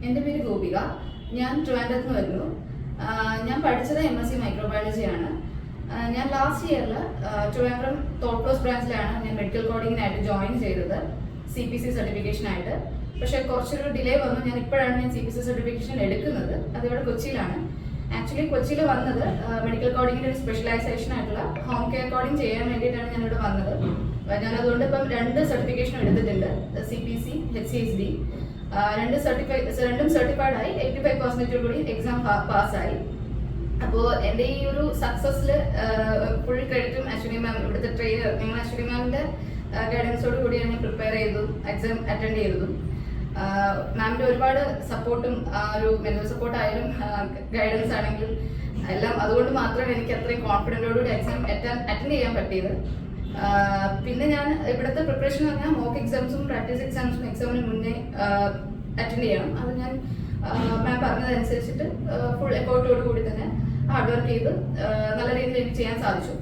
എൻ്റെ പേര് ഗോപിക. ഞാൻ ട്രിവാൻഡ്രത്ത് നിന്ന് വരുന്നു. ഞാൻ പഠിച്ചത് MSc മൈക്രോബയോളജിയാണ്. ഞാൻ ലാസ്റ്റ് ഇയറിൽ ട്രിവാൻഡ്രം തോട്ട് ബ്രാഞ്ചിലാണ് ഞാൻ മെഡിക്കൽ കോഡിങ്ങിനായിട്ട് ജോയിൻ ചെയ്തത്, CPC സർട്ടിഫിക്കേഷനായിട്ട്. പക്ഷേ കുറച്ചൊരു ഡിലേ വന്നു. ഞാൻ ഇപ്പോഴാണ് CPC സർട്ടിഫിക്കേഷൻ എടുക്കുന്നത്. അതിവിടെ കൊച്ചിയിലാണ്. ആക്ച്വലി കൊച്ചിയിൽ വന്നത് മെഡിക്കൽ കോഡിങ്ങിൻ്റെ ഒരു സ്പെഷ്യലൈസേഷൻ ആയിട്ടുള്ള ഹോം കെയർ കോഡിങ് ചെയ്യാൻ വേണ്ടിയിട്ടാണ് ഞാനിവിടെ വന്നത്. ഞാൻ അതുകൊണ്ട് ഇപ്പം 2 സർട്ടിഫിക്കേഷൻ എടുത്തിട്ടുണ്ട്, CPC, HCSD. രണ്ടും സർട്ടിഫൈഡ് ആയി. 85% കൂടി എക്സാം പാസ്സായി. അപ്പോൾ എൻ്റെ ഈ ഒരു സക്സസ്സിൽ ഫുൾ ക്രെഡിറ്റും അശ്വിനി മാം, ഇവിടുത്തെ ട്രെയിനർ, ഞങ്ങൾ അശ്വിനി മാമിൻ്റെ ഗൈഡൻസോട് കൂടിയാണ് ഞാൻ പ്രിപ്പയർ ചെയ്തതും എക്സാം അറ്റൻഡ് ചെയ്തതും. മാമിൻ്റെ ഒരുപാട് സപ്പോർട്ടും ഒരു മെന്റൽ സപ്പോർട്ടായാലും ഗൈഡൻസ് ആണെങ്കിലും എല്ലാം അതുകൊണ്ട് മാത്രമേ എനിക്ക് അത്രയും കോൺഫിഡൻറ്റോടുകൂടി എക്സാം അറ്റൻഡ് ചെയ്യാൻ പറ്റിയത്. പിന്നെ ഞാൻ ഇവിടുത്തെ പ്രിപ്പറേഷൻ എന്ന് പറഞ്ഞാൽ മോക്ക് എക്സാംസും പ്രാക്ടീസ് എക്സാംസും എക്സാമിന് മുന്നേ അറ്റൻഡ് ചെയ്യണം. അത് ഞാൻ മാം പറഞ്ഞതനുസരിച്ചിട്ട് ഫുൾ എഫേർട്ടോട് കൂടി തന്നെ ഹാർഡ് വർക്ക് ചെയ്ത് നല്ല രീതിയിൽ എനിക്ക് ചെയ്യാൻ സാധിച്ചു.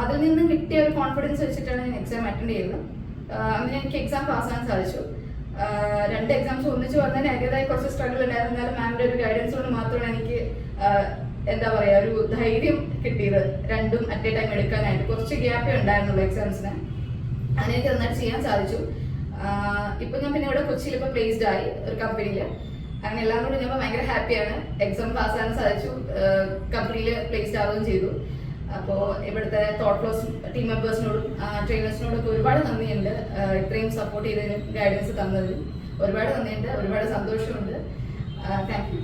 അതിൽ നിന്ന് കിട്ടിയ ഒരു കോൺഫിഡൻസ് വെച്ചിട്ടാണ് ഞാൻ എക്സാം അറ്റൻഡ് ചെയ്തത്. അങ്ങനെ എനിക്ക് എക്സാം പാസ്സാകാൻ സാധിച്ചു. 2 എക്സാംസ് ഒന്നിച്ച് വന്നതിന് അതിൻ്റെതായ കുറച്ച് സ്ട്രഗിൾ ഉണ്ടായിരുന്നാലും മാമിൻ്റെ ഒരു ഗൈഡൻസ് കൊണ്ട് മാത്രമാണ് എനിക്ക് എന്താ പറയുക ഒരു ധൈര്യം കിട്ടിയത് രണ്ടും അറ്റ് എ ടൈം എടുക്കാനായിട്ട്. കുറച്ച് ഗ്യാപ്പേ ഉണ്ടായിരുന്നുള്ളൂ എക്സാംസിന്. അങ്ങനെ എനിക്ക് നന്നായിട്ട് ചെയ്യാൻ സാധിച്ചു. ഇപ്പം ഞാൻ പിന്നെ ഇവിടെ കൊച്ചിയിൽ ഇപ്പോൾ പ്ലേസ്ഡ് ആയി ഒരു കമ്പനിയിൽ. അങ്ങനെ എല്ലാം കൂടി ഞാൻ ഭയങ്കര ഹാപ്പിയാണ്. എക്സാം പാസ്സാകാൻ സാധിച്ചു, കമ്പനിയിൽ പ്ലേസ്ഡ് ആവുകയും ചെയ്തു. അപ്പോൾ ഇവിടുത്തെ തോട്ട് ഫ്ലോസ് ടീം മെമ്പേഴ്സിനോടും ട്രെയിനേഴ്സിനോടൊക്കെ ഒരുപാട് നന്ദിയുണ്ട്. ഇത്രയും സപ്പോർട്ട് ചെയ്തതിനും ഗൈഡൻസ് തന്നതിനും ഒരുപാട് നന്ദിയുണ്ട്. ഒരുപാട് സന്തോഷമുണ്ട്. Thank you.